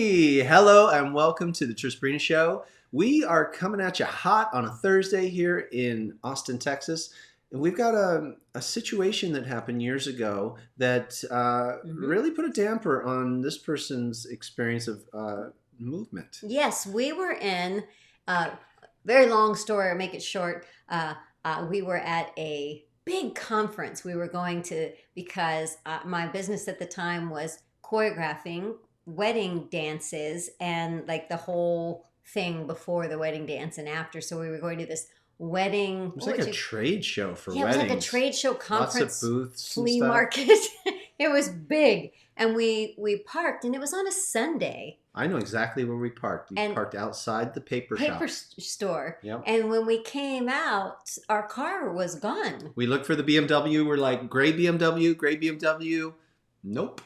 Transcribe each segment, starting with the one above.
Hey, hello and welcome to the Sabrina Show. We are coming at you hot on a Thursday here in Austin, Texas. And we've got a situation that happened years ago that really put a damper on this person's experience of movement. Yes, we were in, very long story, I'll make it short. We were at a big conference we were going to because my business at the time was choreographing wedding dances and like the whole thing before the wedding dance and after. So we were going to this wedding. It was like a trade show for Yeah, it was like a weddings. trade show Lots of conference, booths and flea stuff. market. It was big, and we parked, and it was on a Sunday. I know exactly where we parked. We And parked outside the paper paper shop. store. Yep. And when we came out, our car was gone. We looked for the BMW. We're like, gray BMW, gray BMW. Nope.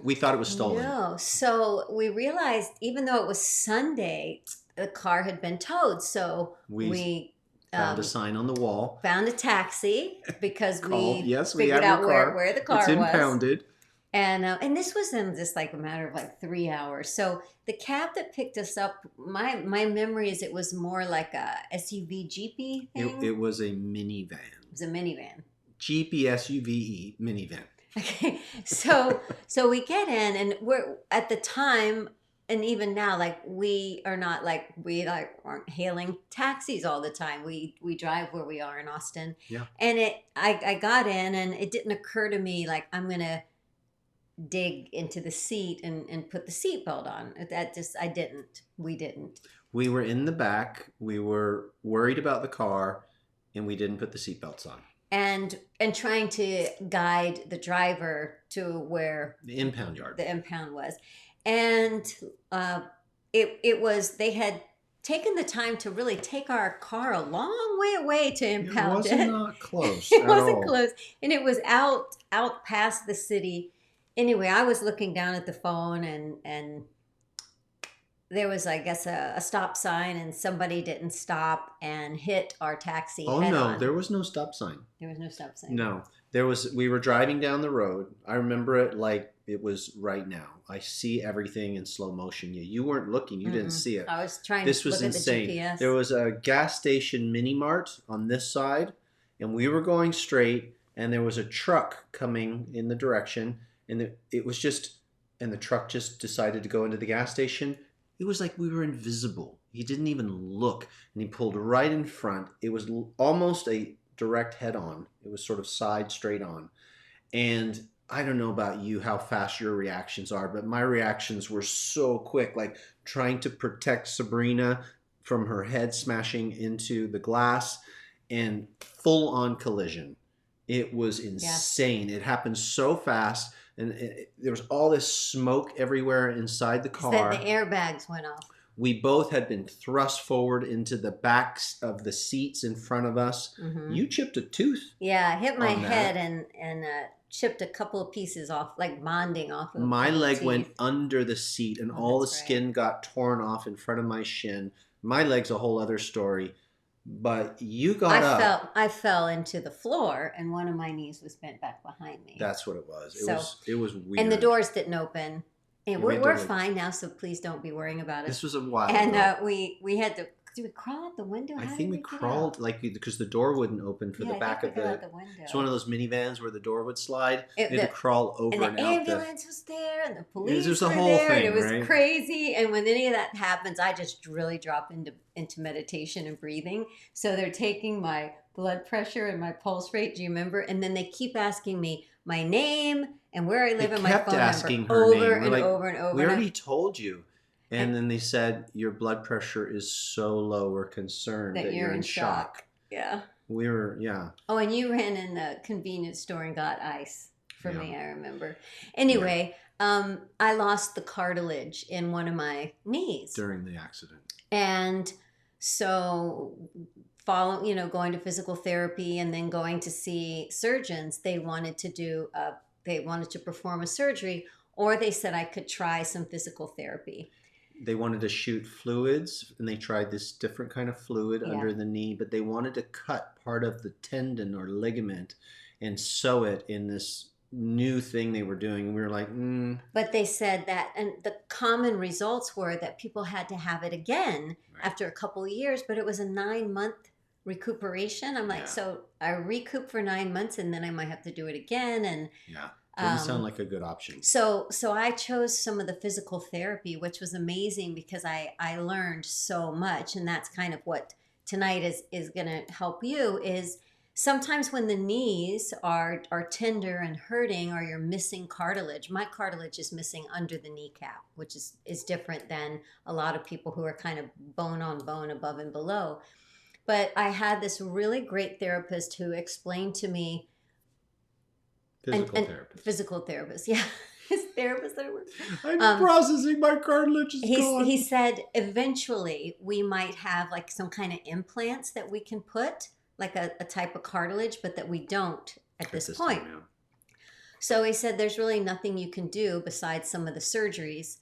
We thought it was stolen. No. So we realized, even though it was Sunday, the car had been towed. So we found a sign on the wall. found a taxi because we Yes, we figured have out your car. where the car It's was. impounded. And this was in just like a matter of like 3 hours. So the cab that picked us up, my memory is it was more like a SUV Jeepy thing. It was a minivan. It was a minivan. Jeepy SUV minivan. Okay, so we get in, and we're at the time, and even now, like we aren't hailing taxis all the time. We drive where we are in Austin. Yeah. And I got in, and it didn't occur to me like I'm gonna dig into the seat and put the seatbelt on. I didn't. We didn't. We were in the back. We were worried about the car, and we didn't put the seatbelts on. And trying to guide the driver to where the impound yard was, and it was they had taken the time to really take our car a long way away to impound it. It was not close. It wasn't close, and it was out past the city. Anyway, I was looking down at the phone, and there was, I guess, a stop sign, and somebody didn't stop and hit our taxi. Oh head no, on. there was no stop sign. There was no stop sign. No, there was. We were driving down the road. I remember it like it was right now. I see everything in slow motion. You weren't looking. You didn't see it. I was trying This to was look insane. at the GPS. There was a gas station mini mart on this side, and we were going straight, and there was a truck coming in the direction, and it was just, and the truck just decided to go into the gas station. It was like we were invisible. He didn't even look, and he pulled right in front. It was almost a direct head-on. It was sort of side straight on. And I don't know about you, how fast your reactions are, but my reactions were so quick, like trying to protect Sabrina from her head smashing into the glass, and full-on collision. It was insane. Yeah. It happened so fast. And there was all this smoke everywhere inside the car. The airbags went off. We both had been thrust forward into the backs of the seats in front of us. Mm-hmm. You chipped a tooth. Yeah, I hit my head and chipped a couple of pieces off, like bonding off of my leg teeth. Went under the seat, and all the skin got torn off in front of my shin. My leg's a whole other story. But you got up. I fell into the floor, and one of my knees was bent back behind me. That's what it was. It was weird. And the doors didn't open. And we're fine now, so please don't be worrying about it. This was a while ago. And we had to. Did we crawl out the window? I think we crawled, like, because the door wouldn't open for the back of the window. It's one of those minivans where the door would slide. You had to crawl over and out. And the ambulance was there, and the police was were a whole there, thing, and it was right? crazy. And when any of that happens, I just really drop into meditation and breathing. So they're taking my blood pressure and my pulse rate. Do you remember? And then they keep asking me my name and where I live and my phone number over and over and over. We already told you. And then they said, your blood pressure is so low, we're concerned that you're in shock. Yeah. We were, yeah. Oh, and you ran in the convenience store and got ice for me, I remember. Anyway, I lost the cartilage in one of my knees. During the accident. And so going to physical therapy and then going to see surgeons, they wanted to perform a surgery, or they said I could try some physical therapy. They wanted to shoot fluids, and they tried this different kind of fluid under the knee, but they wanted to cut part of the tendon or ligament and sew it in this new thing they were doing. We were like, But they said that, and the common results were that people had to have it again right. after a couple of years, but it was a 9 month recuperation. I'm like, Yeah. so I recoup for 9 months and then I might have to do it again. And Yeah. Didn't sound um, like a good option. so I chose some of the physical therapy, which was amazing because I learned so much, and that's kind of what tonight is going to help you is sometimes when the knees are tender and hurting or you're missing cartilage. My cartilage is missing under the kneecap, which is different than a lot of people who are kind of bone on bone above and below. But I had this really great therapist who explained to me Physical and therapist. physical therapist, yeah, his therapist that I work. I'm processing. My cartilage is gone. He said eventually we might have like some kind of implants that we can put, like a type of cartilage, but that we don't at this point. Time, yeah. So he said there's really nothing you can do besides some of the surgeries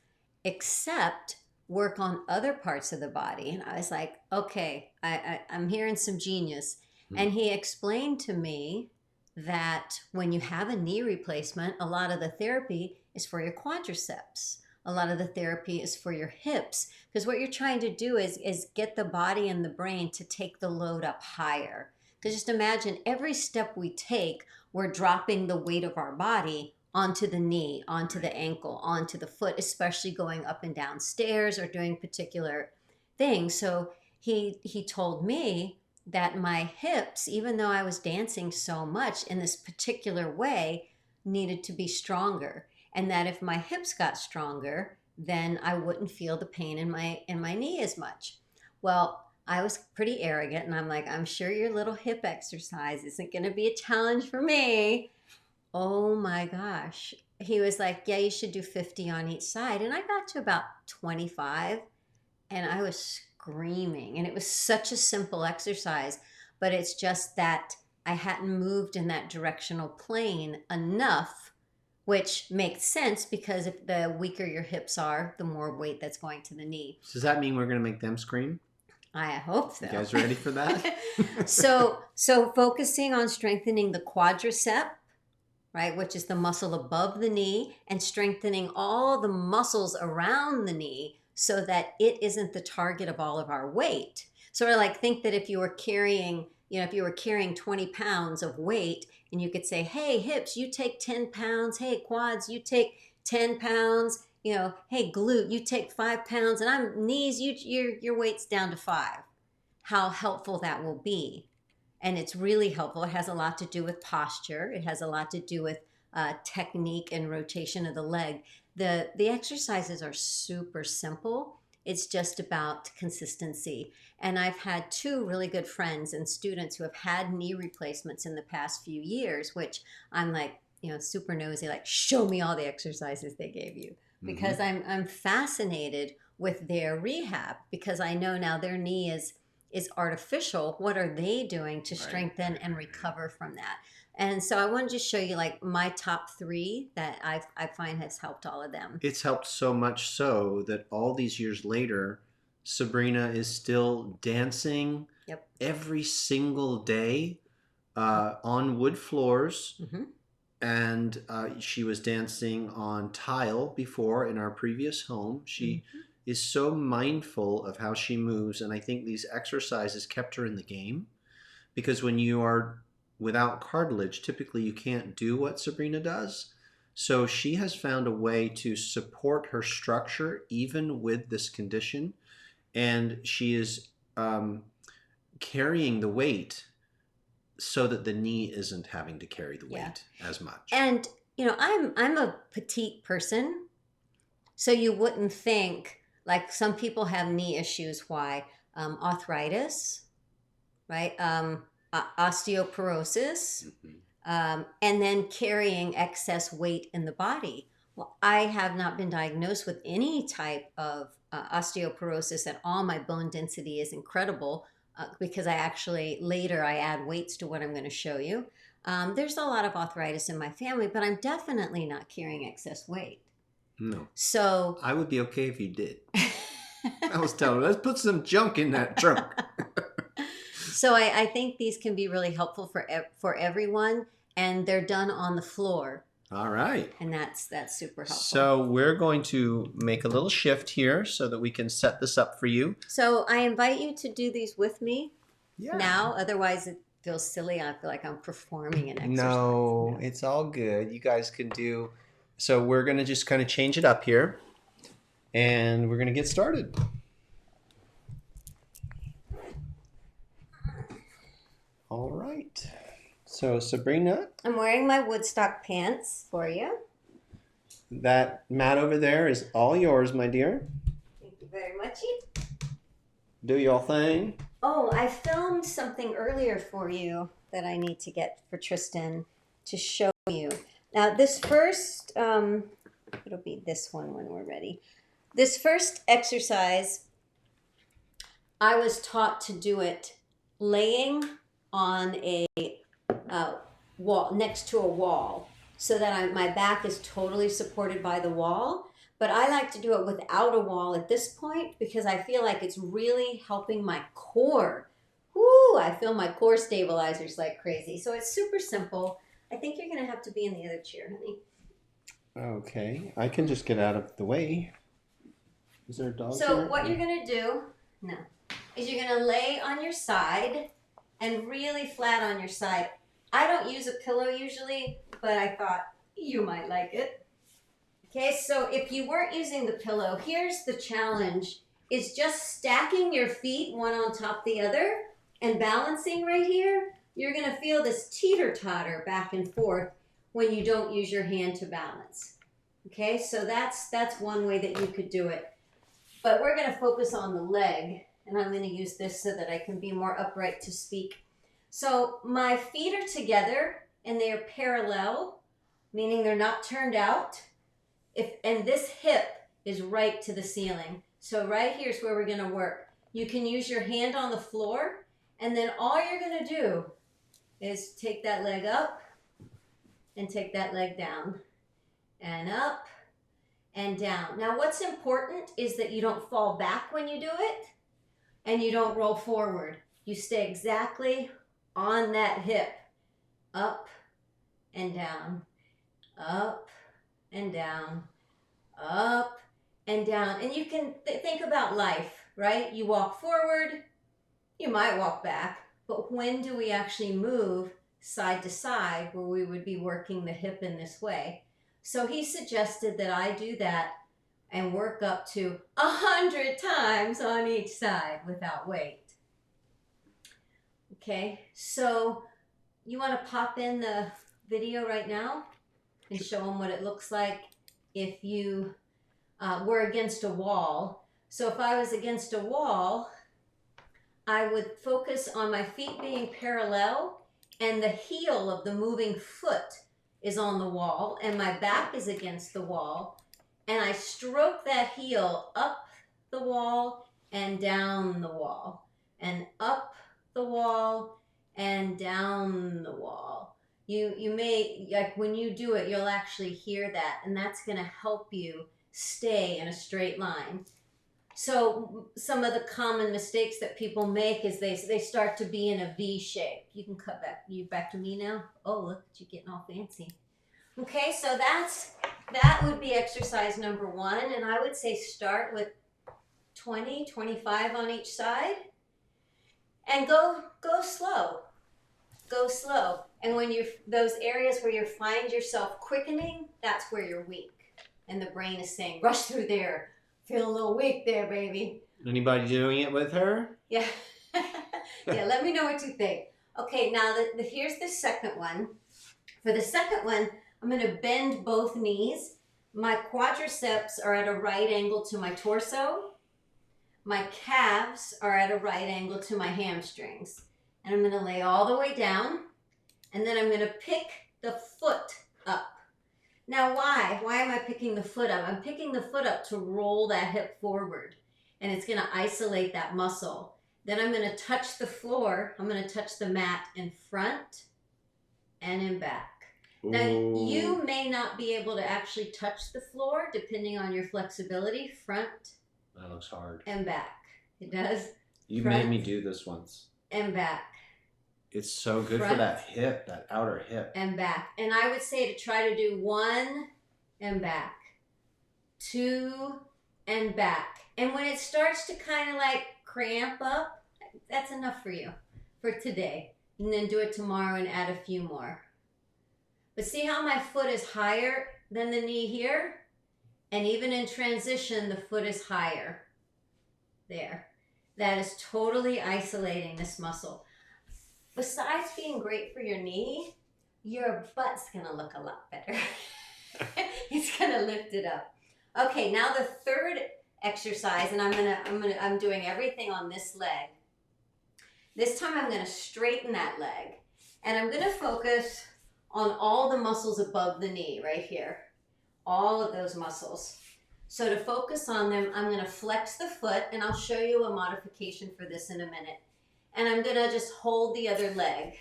except work on other parts of the body. And I was like, okay, I'm hearing some genius. And he explained to me that when you have a knee replacement, a lot of the therapy is for your quadriceps. A lot of the therapy is for your hips because what you're trying to do is get the body and the brain to take the load up higher. Because just imagine every step we take, we're dropping the weight of our body onto the knee, onto the ankle, onto the foot, especially going up and down stairs or doing particular things. So he told me that my hips, even though I was dancing so much in this particular way, needed to be stronger. And that if my hips got stronger, then I wouldn't feel the pain in my knee as much. Well, I was pretty arrogant and I'm like, I'm sure your little hip exercise isn't going to be a challenge for me. Oh my gosh. He was like, yeah, you should do 50 on each side. And I got to about 25 and I was screaming. And it was such a simple exercise, but it's just that I hadn't moved in that directional plane enough, which makes sense because if the weaker your hips are, the more weight that's going to the knee. Does that mean we're going to make them scream? I hope so. You guys ready for that? so focusing on strengthening the quadricep, right, which is the muscle above the knee, and strengthening all the muscles around the knee so that it isn't the target of all of our weight. Sort of like think that if you were carrying, if you were carrying 20 pounds of weight and you could say, hey, hips, you take 10 pounds. Hey, quads, you take 10 pounds. Hey, glute, you take 5 pounds. And I'm knees, your weight's down to 5. How helpful that will be. And it's really helpful. It has a lot to do with posture. It has a lot to do with technique and rotation of the leg. The exercises are super simple. It's just about consistency. And I've had 2 really good friends and students who have had knee replacements in the past few years, which I'm like, super nosy, like, show me all the exercises they gave you. Because I'm fascinated with their rehab because I know now their knee is artificial. What are they doing to strengthen and recover from that? And so I want to just show you like my top 3 that I find has helped all of them. It's helped so much so that all these years later, Sabrina is still dancing every single day on wood floors. And she was dancing on tile before in our previous home. She is so mindful of how she moves. And I think these exercises kept her in the game. Because when you are without cartilage, typically you can't do what Sabrina does. So she has found a way to support her structure even with this condition. And she is carrying the weight so that the knee isn't having to carry the weight as much. And I'm a petite person, so you wouldn't think like some people have knee issues. Why? Arthritis, right? Osteoporosis, and then carrying excess weight in the body. Well, I have not been diagnosed with any type of osteoporosis at all. My bone density is incredible. Because I actually, later I add weights to what I'm going to show you. There's a lot of arthritis in my family, but I'm definitely not carrying excess weight. No. So I would be okay if you did. I was telling her, let's put some junk in that trunk. So I think these can be really helpful for everyone, and they're done on the floor. All right. And that's super helpful. So we're going to make a little shift here so that we can set this up for you. So I invite you to do these with me Yeah. now. Otherwise, it feels silly. I feel like I'm performing an exercise. No, it's all good. You guys can do. So we're going to just kind of change it up here and we're going to get started. All right. So Sabrina, I'm wearing my Woodstock pants for you. that mat over there is all yours, my dear. Thank you very much. Do your thing. Oh, I filmed something earlier for you that I need to get for Tristan to show you. Now, this first, it'll be this one when we're ready. This first exercise, I was taught to do it laying on a wall, next to a wall, so that my back is totally supported by the wall. But I like to do it without a wall at this point because I feel like it's really helping my core. Woo! I feel my core stabilizers like crazy. So it's super simple. I think you're going to have to be in the other chair, honey. Okay, I can just get out of the way. Is there a dog So here? what you're going to do, no, is you're going to lay on your side and really flat on your side. I don't use a pillow usually, but I thought you might like it. Okay, so if you weren't using the pillow, here's the challenge. Is just stacking your feet one on top of the other and balancing right here. You're going to feel this teeter-totter back and forth when you don't use your hand to balance. Okay, so that's one way that you could do it. But we're going to focus on the leg, and I'm going to use this so that I can be more upright to speak. So my feet are together and they are parallel, meaning they're not turned out. And this hip is right to the ceiling. So right here's where we're going to work. You can use your hand on the floor, and then all you're going to do is take that leg up and take that leg down and up and down. Now what's important is that you don't fall back when you do it and you don't roll forward. You stay exactly on that hip, up and down, up and down, up and down. And you can think about life, right? You walk forward, you might walk back, but when do we actually move side to side where we would be working the hip in this way? So he suggested that I do that and work up to 100 times on each side without weight. Okay, so you want to pop in the video right now and show them what it looks like if you were against a wall. So if I was against a wall, I would focus on my feet being parallel and the heel of the moving foot is on the wall and my back is against the wall, and I stroke that heel up the wall and down the wall and up the wall and down the wall. You may, like when you do it, you'll actually hear that, and that's going to help you stay in a straight line. So some of the common mistakes that people make is they start to be in a V shape. You can cut back. You back to me now? Oh, look at you getting all fancy. Okay, so that would be exercise number 1, and I would say start with 20, 25 on each side, and go slow. Go slow. And when you're those areas where you find yourself quickening, that's where you're weak, and the brain is saying, "Rush through there. Feel a little weak there, baby." Anybody doing it with her? Yeah. Yeah, let me know what you think. Okay, now here's the second one. For the second one, I'm going to bend both knees. My quadriceps are at a right angle to my torso. My calves are at a right angle to my hamstrings. And I'm going to lay all the way down. And then I'm going to pick the foot up. Now why? Why am I picking the foot up? I'm picking the foot up to roll that hip forward. And it's going to isolate that muscle. Then I'm going to touch the floor. I'm going to touch the mat in front and in back. Now, you may not be able to actually touch the floor depending on your flexibility, front. That looks hard. And back. It does. You Front made me do this once. and back. It's so good for front that hip, that outer hip. and back. And I would say to try to do 1 and back, 2 and back. And when it starts to kind of like cramp up, that's enough for you for today. And then do it tomorrow and add a few more. But see how my foot is higher than the knee here? And even in transition, the foot is higher. There. That is totally isolating this muscle. Besides being great for your knee, your butt's gonna look a lot better. It's gonna lift it up. Okay, now the third exercise, and I'm doing everything on this leg. This time I'm gonna straighten that leg, and I'm gonna focus on all the muscles above the knee right here. All of those muscles. So to focus on them, I'm gonna flex the foot, and I'll show you a modification for this in a minute. And I'm gonna just hold the other leg.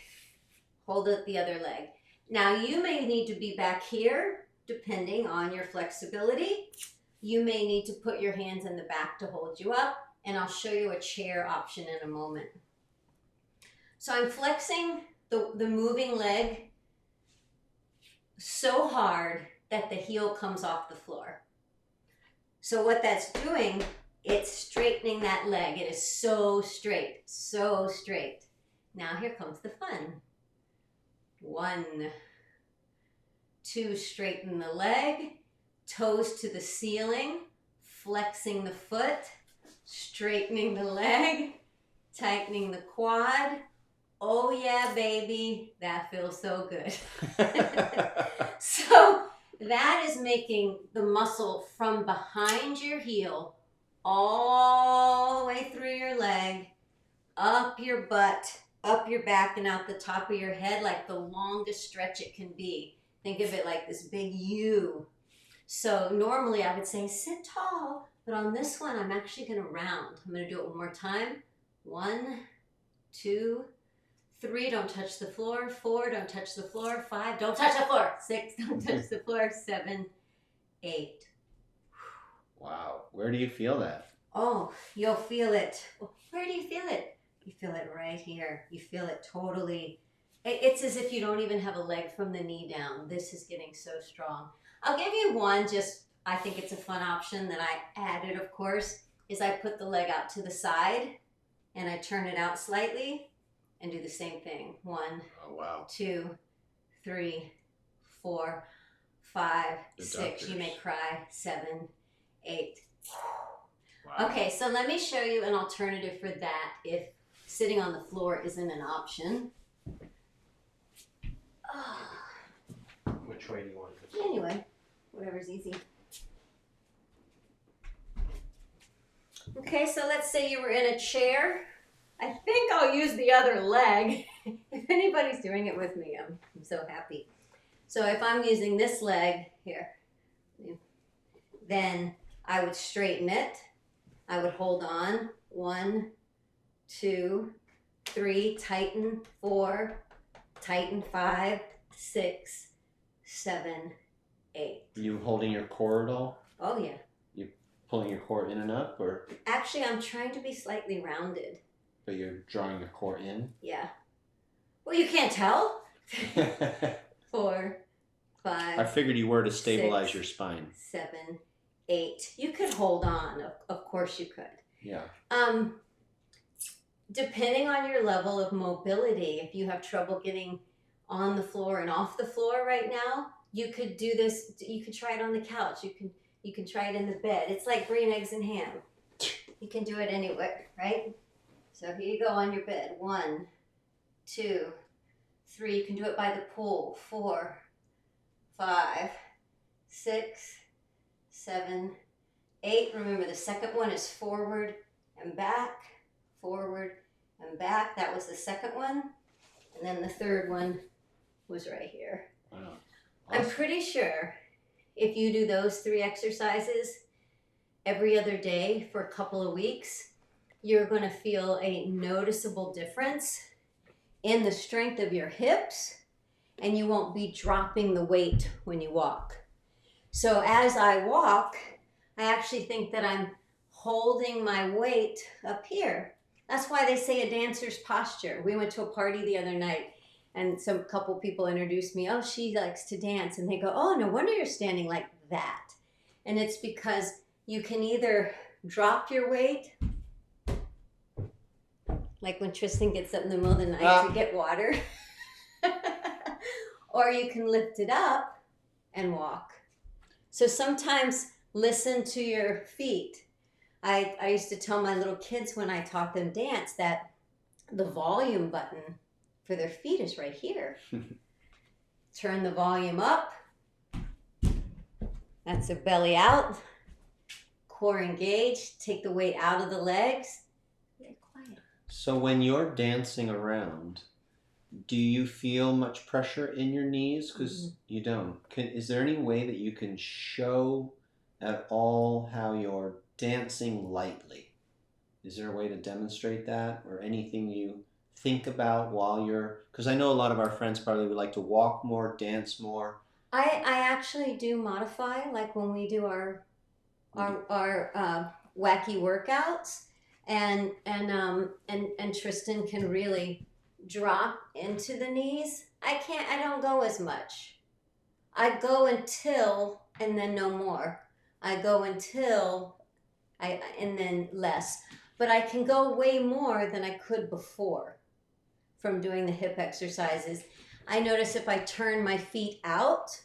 Hold it the other leg. Now you may need to be back here, depending on your flexibility. You may need to put your hands in the back to hold you up, and I'll show you a chair option in a moment. So I'm flexing the moving leg so hard that the heel comes off the floor. So what that's doing, it's straightening that leg. It is so straight, so straight. Now here comes the fun. 1, 2, straighten the leg, toes to the ceiling, flexing the foot, straightening the leg, tightening the quad. Oh yeah, baby, that feels so good. So that is making the muscle from behind your heel all the way through your leg, up your butt, up your back, and out the top of your head, like the longest stretch it can be. Think of it like this big U. So normally I would say sit tall, but on this one I'm actually going to round. I'm going to do it one more time. 1, 2, 3, don't touch the floor. 4, don't touch the floor. 5, don't touch the floor. 6, don't touch the floor. 7, 8. Wow. Where do you feel that? Oh, you'll feel it. Where do you feel it? You feel it right here. You feel it totally. It's as if you don't even have a leg from the knee down. This is getting so strong. I'll give you one, just, I think it's a fun option that I added, of course, is I put the leg out to the side and I turn it out slightly and do the same thing. 1, Oh, wow. 2, 3, 4, 5, The 6. doctors. You may cry. 7, 8. Wow. Okay, so let me show you an alternative for that if sitting on the floor isn't an option. Which way do you want to go? Anyway, whatever's easy. Okay, so let's say you were in a chair. I think I'll use the other leg. If anybody's doing it with me, I'm so happy. So if I'm using this leg here, then I would straighten it. I would hold on. 1, 2, 3, tighten. 4, tighten. 5, 6, 7, 8. You holding your core at all? Oh yeah. You pulling your core in and up, or Actually, I'm trying to be slightly rounded. but you're drawing your core in? Yeah. Well, you can't tell. I 4, 5, figured you were to stabilize 6, your spine. 7, 8. You could hold on. Of course you could. Yeah. Depending on your level of mobility, if you have trouble getting on the floor and off the floor right now, you could do this. You could try it on the couch. You can try it in the bed. It's like green eggs and ham. You can do it anywhere, right? So here you go on your bed. 1, 2, 3. You can do it by the pool. 4, 5, 6, 7, 8. Remember, the second one is forward and back, forward and back. That was the second one. And then the third one was right here. Wow. I'm Awesome. pretty sure if you do those 3 exercises every other day for a couple of weeks, you're going to feel a noticeable difference in the strength of your hips, and you won't be dropping the weight when you walk. So as I walk, I actually think that I'm holding my weight up here. That's why they say a dancer's posture. We went to a party the other night and some couple people introduced me. Oh, she likes to dance. And they go, oh, no wonder you're standing like that. And it's because you can either drop your weight, like when Tristan gets up in the middle of the night to get water, or you can lift it up and walk. So sometimes listen to your feet. I used to tell my little kids when I taught them dance that the volume button for their feet is right here. Turn the volume up. That's their belly out. Core engaged. Take the weight out of the legs. Very quiet. So when you're dancing around, do you feel much pressure in your knees? Because you don't. Is there any way that you can show at all how you're dancing lightly? Is there a way to demonstrate that, or anything you think about while you're, because I know a lot of our friends probably would like to walk more, dance more. I actually do modify, like when we do our wacky workouts, and Tristan can really drop into the knees. I don't go as much. I go until and then no more. I go until and then less. But I can go way more than I could before from doing the hip exercises. I notice if I turn my feet out,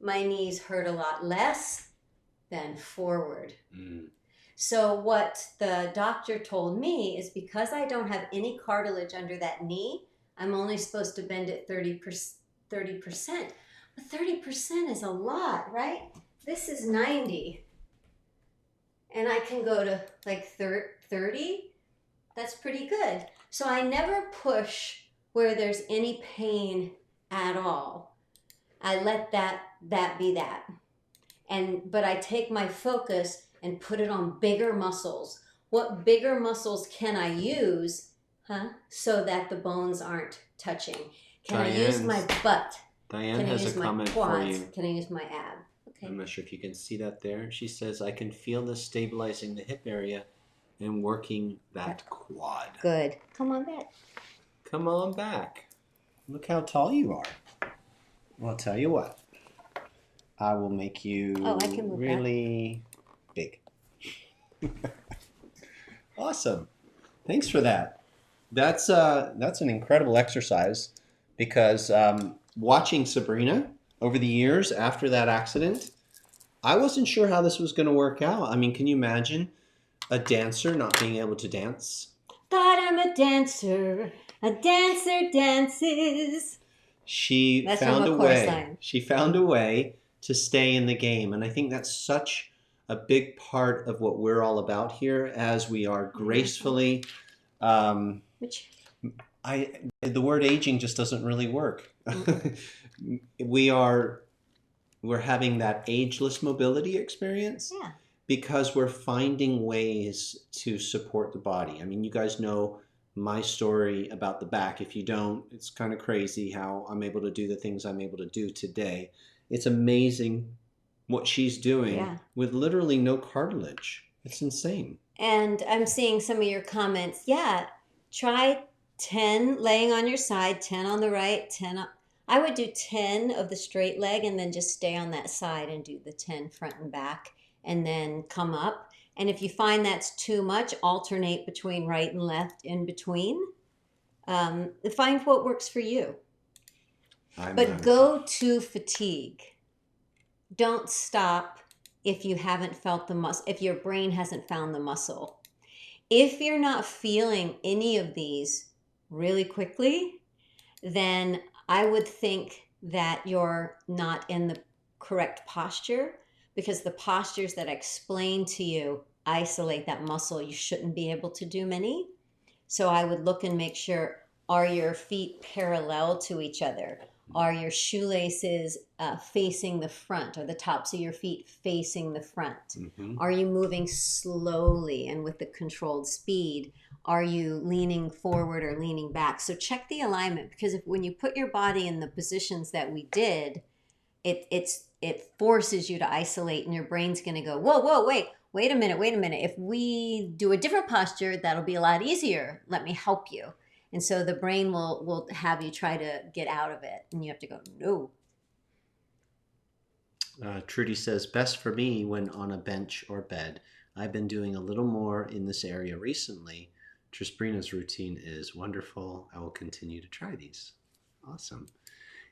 my knees hurt a lot less than forward. So what the doctor told me is because I don't have any cartilage under that knee, I'm only supposed to bend it 30%. But 30% is a lot, right? This is 90. And I can go to like 30. That's pretty good. So I never push where there's any pain at all. I let that be that. But I take my focus and put it on bigger muscles. What bigger muscles can I use, so that the bones aren't touching? Can I use my butt? Diane has a comment for you. Can I use my ab? Okay. I'm not sure if you can see that there. She says, I can feel this stabilizing the hip area and working that quad. Good. Come on back. Come on back. Look how tall you are. Well, I'll tell you what. I will make you I can move really big. Awesome. Thanks for that. That's an incredible exercise because watching Sabrina over the years after that accident, I wasn't sure how this was going to work out. I mean, can you imagine a dancer not being able to dance? God, I'm a dancer. A dancer dances. She found a way. She found a way to stay in the game, and I think that's such a big part of what we're all about here as we are gracefully. The word aging just doesn't really work. We're having that ageless mobility experience because we're finding ways to support the body. I mean, you guys know my story about the back. If you don't, it's kind of crazy how I'm able to do the things I'm able to do today. It's amazing what she's doing with literally no cartilage. It's insane. And I'm seeing some of your comments. Yeah, try 10 laying on your side, 10 on the right, 10 on. I would do 10 of the straight leg and then just stay on that side and do the 10 front and back and then come up. And if you find that's too much, alternate between right and left in between. Find what works for you. But go to fatigue. Don't stop if you haven't felt the muscle, if your brain hasn't found the muscle. If you're not feeling any of these really quickly, then I would think that you're not in the correct posture, because the postures that I explain to you isolate that muscle. You shouldn't be able to do many. So I would look and make sure, are your feet parallel to each other? Are your shoelaces facing the front? Are the tops of your feet facing the front? Mm-hmm. Are you moving slowly and with the controlled speed? Are you leaning forward or leaning back? So check the alignment, because when you put your body in the positions that we did, it forces you to isolate, and your brain's going to go, whoa, wait, wait a minute, wait a minute. If we do a different posture, that'll be a lot easier. Let me help you. And so the brain will have you try to get out of it, and you have to go, no. Trudy says, best for me when on a bench or bed. I've been doing a little more in this area recently. Sabrina's routine is wonderful. I will continue to try these. Awesome.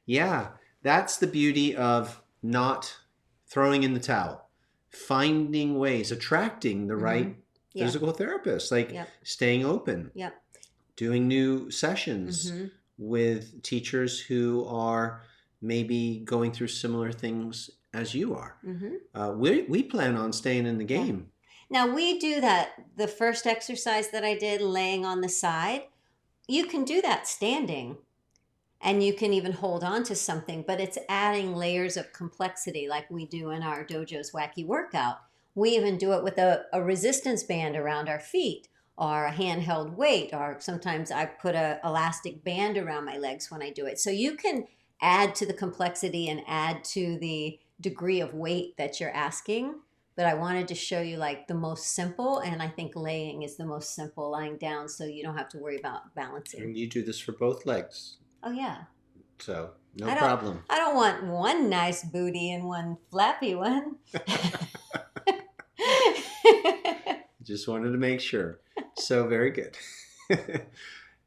Yeah, that's the beauty of not throwing in the towel, finding ways, attracting the right Yeah. physical therapist, like Yep. staying open, Yep. doing new sessions with teachers who are maybe going through similar things as you are. We plan on staying in the game. Now we do that. The first exercise that I did, laying on the side, you can do that standing. And you can even hold on to something, but it's adding layers of complexity like we do in our dojo's wacky workout. We even do it with a resistance band around our feet, or a handheld weight, or sometimes I put a elastic band around my legs when I do it. So you can add to the complexity and add to the degree of weight that you're asking. But I wanted to show you like the most simple, and I think laying is the most simple, lying down, so you don't have to worry about balancing. And you do this for both legs. Oh yeah. So no problem. I don't want one nice booty and one flappy one. Just wanted to make sure. So very good.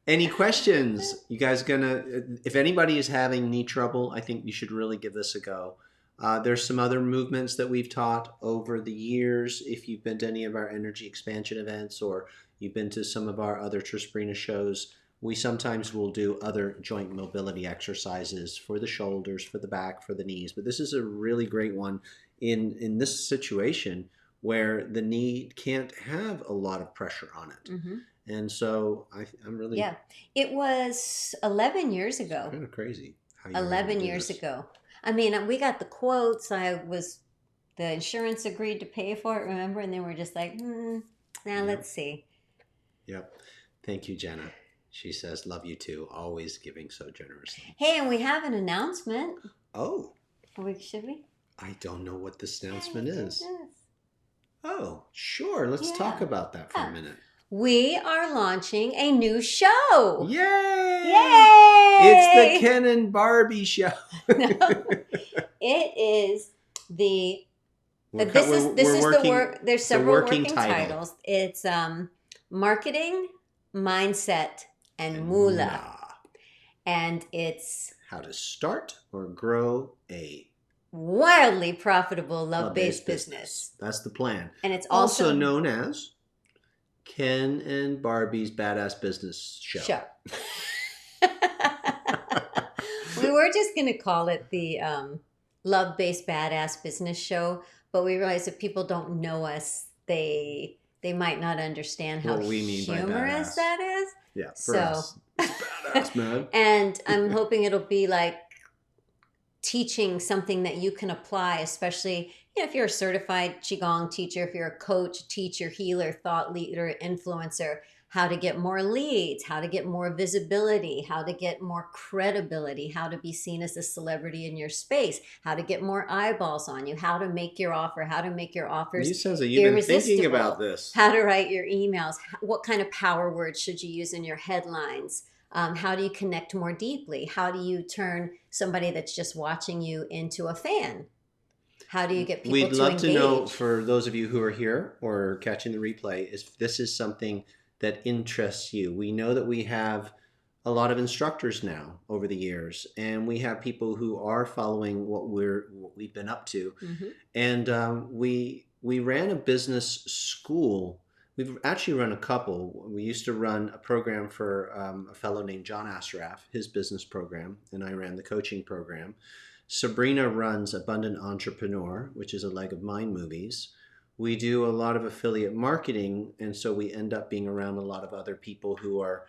Any questions? You guys if anybody is having knee trouble, I think you should really give this a go. There's some other movements that we've taught over the years. If you've been to any of our energy expansion events, or you've been to some of our other Sabrina shows, we sometimes will do other joint mobility exercises for the shoulders, for the back, for the knees. But this is a really great one in this situation where the knee can't have a lot of pressure on it. And so I'm really... Yeah. It was 11 years ago. Kind of crazy. How 11 years ago. I mean, we got the quotes. The insurance agreed to pay for it, remember? And then we're just like, let's see. Yep. Thank you, Jenna. She says, love you too. Always giving so generously. Hey, and we have an announcement. Oh. Should we? I don't know what this announcement is. Oh, sure. Let's talk about that for a minute. We are launching a new show. Yay! Yay! It's the Ken and Barbie show. No, it is the... There's several working titles. It's Marketing, Mindset, and Moolah. And it's how to start or grow a wildly profitable love-based business. That's the plan. And it's also known as Ken and Barbie's Badass Business Show. We were just going to call it the Love-Based Badass Business Show, but we realized if people don't know us, they might not understand how humorous that is. Yeah, for us. It's badass, man. And I'm hoping it'll be like teaching something that you can apply, especially if you're a certified Qigong teacher, if you're a coach, teacher, healer, thought leader, influencer, how to get more leads, how to get more visibility, how to get more credibility, how to be seen as a celebrity in your space, how to get more eyeballs on you, how to make your offer, how to make your offers irresistible. You've been thinking about this. How to write your emails, what kind of power words should you use in your headlines, how do you connect more deeply, how do you turn somebody that's just watching you into a fan? How do you get people to engage? We'd love to know, for those of you who are here or catching the replay, if this is something that interests you. We know that we have a lot of instructors now over the years, and we have people who are following what we've been up to. And we ran a business school. We've actually run a couple. We used to run a program for a fellow named John Asraf, his business program, and I ran the coaching program. Sabrina runs Abundant Entrepreneur, which is a leg of Mind Movies. We do a lot of affiliate marketing, and so we end up being around a lot of other people who are,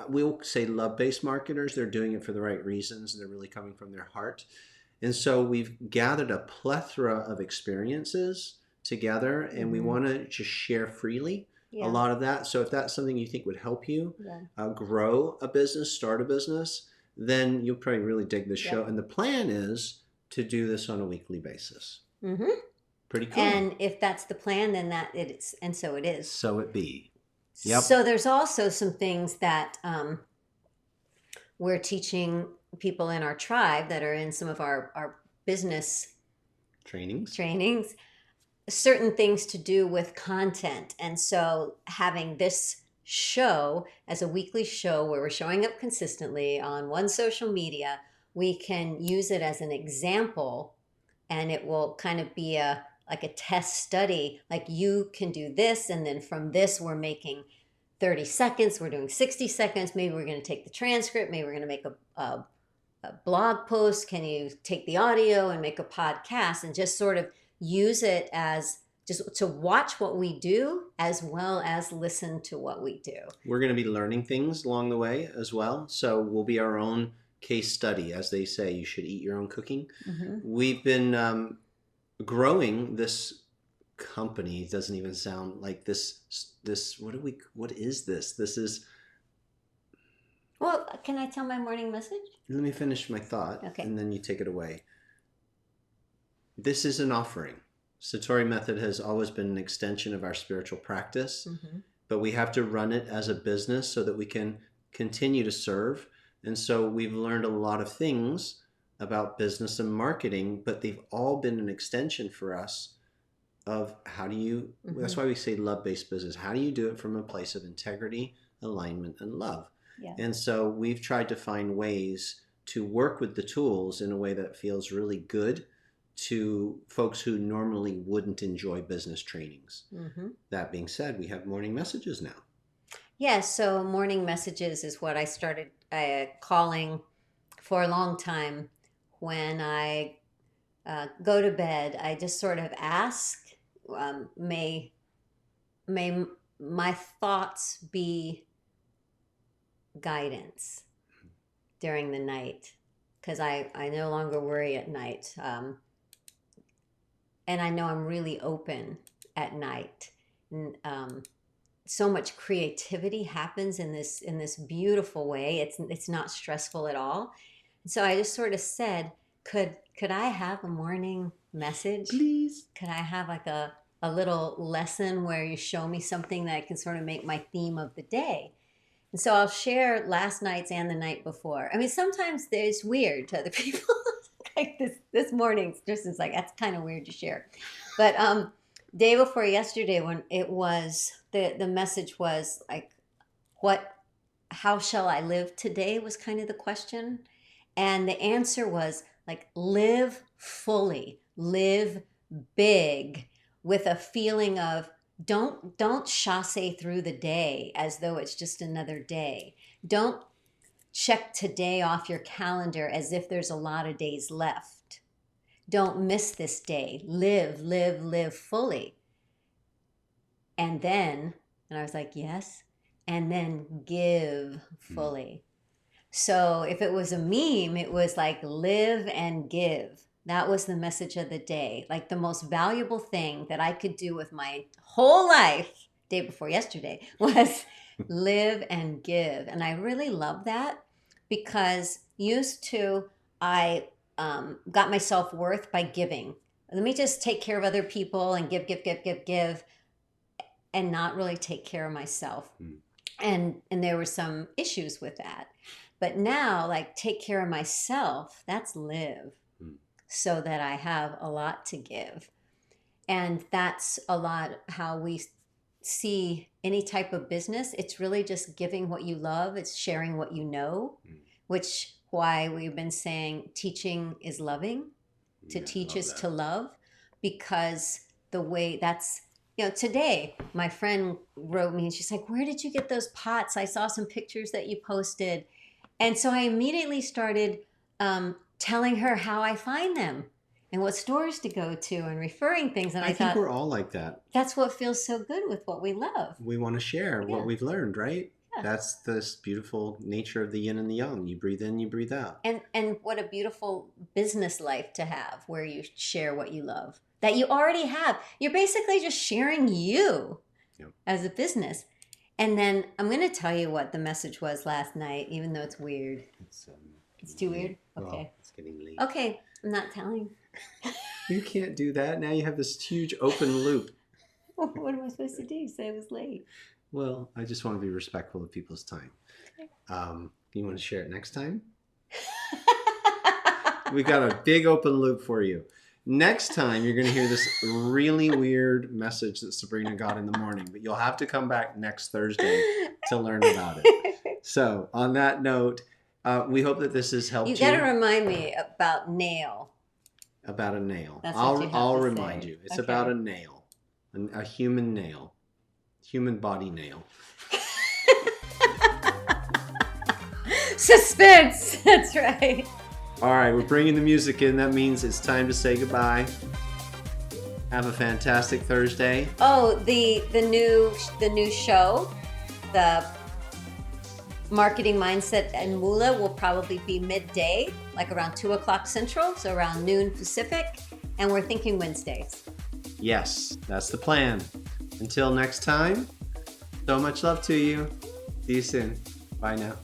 we'll say, love-based marketers. They're doing it for the right reasons, and they're really coming from their heart. And so we've gathered a plethora of experiences together, and we want to just share freely a lot of that. So if that's something you think would help you grow a business, start a business, then you'll probably really dig this show. And the plan is to do this on a weekly basis. Pretty cool. And if that's the plan, then that it is, and so it is. So it be. Yep. So there's also some things that we're teaching people in our tribe that are in some of our business Trainings. certain things to do with content. And so having this show as a weekly show where we're showing up consistently on one social media, we can use it as an example, and it will kind of be a like a test study. Like, you can do this, and then from this we're making 30 seconds, we're doing 60 seconds, maybe we're going to take the transcript, maybe we're going to make a blog post, can you take the audio and make a podcast, and just sort of use it as just to watch what we do as well as listen to what we do. We're going to be learning things along the way as well. So we'll be our own case study. As they say, you should eat your own cooking. Mm-hmm. We've been growing this company. It doesn't even sound like this. What is this? This is. Well, can I tell my morning message? Let me finish my thought, Okay. and then you take it away. This is an offering. Satori Method has always been an extension of our spiritual practice, Mm-hmm. but we have to run it as a business so that we can continue to serve. And so we've learned a lot of things about business and marketing, but they've all been an extension for us of how do you, Mm-hmm. that's why we say love-based business. How do you do it from a place of integrity, alignment, and love? Yeah. And so we've tried to find ways to work with the tools in a way that feels really good to folks who normally wouldn't enjoy business trainings. Mm-hmm. That being said, we have morning messages now. Yeah, so morning messages is what I started calling for a long time. When I go to bed, I just sort of ask, may my thoughts be guidance during the night, because I no longer worry at night. And I know I'm really open at night. And, so much creativity happens in this beautiful way. It's not stressful at all. And so I just sort of said, could I have a morning message? Please. Could I have like a little lesson where you show me something that I can sort of make my theme of the day? And so I'll share last night's and the night before. I mean, sometimes it's weird to other people. Like this morning, just is like, that's kind of weird to share. But day before yesterday, when it was the message was like, how shall I live today was kind of the question. And the answer was like, live fully, live big, with a feeling of don't chasse through the day as though it's just another day. Don't check today off your calendar as if there's a lot of days left. Don't miss this day. Live fully. And I was like, yes. And then give fully. So if it was a meme, it was like, live and give. That was the message of the day. Like, the most valuable thing that I could do with my whole life, day before yesterday, was live and give. And I really love that, because used to, I got my self-worth by giving. Let me just take care of other people and give, and not really take care of myself. And there were some issues with that. But now, like, take care of myself, that's live, so that I have a lot to give. And that's a lot how we see any type of business. It's really just giving what you love. It's sharing what you know, which why we've been saying teaching is loving. To teach is to love, because the way that's, today my friend wrote me and she's like, where did you get those pots? I saw some pictures that you posted. And so I immediately started telling her how I find them and what stores to go to and referring things. And I think thought, we're all like that. That's what feels so good with what we love. We want to share what we've learned, right? Yeah. That's this beautiful nature of the yin and the yang. You breathe in, you breathe out. And what a beautiful business life to have, where you share what you love, that you already have. You're basically just sharing you as a business. And then I'm going to tell you what the message was last night, even though it's weird. It's too weird? Okay. Well, it's getting late. Okay, I'm not telling. You can't do that. Now you have this huge open loop. What am I supposed to do? Say I was late. Well, I just want to be respectful of people's time. You want to share it next time? We got a big open loop for you. Next time, you're going to hear this really weird message that Sabrina got in the morning, but you'll have to come back next Thursday to learn about it. So, on that note, we hope that this has helped You you. got to remind me about nail. About a nail. That's what you have I'll to remind say. you. It's Okay. about a nail, a human nail, human body nail. Suspense. That's right. All right, we're bringing the music in. That means it's time to say goodbye. Have a fantastic Thursday. Oh, the new show, the Marketing Mindset and Moolah, will probably be midday, like around 2:00 Central, so around noon Pacific, and we're thinking Wednesdays. Yes, that's the plan. Until next time, so much love to you. See you soon. Bye now.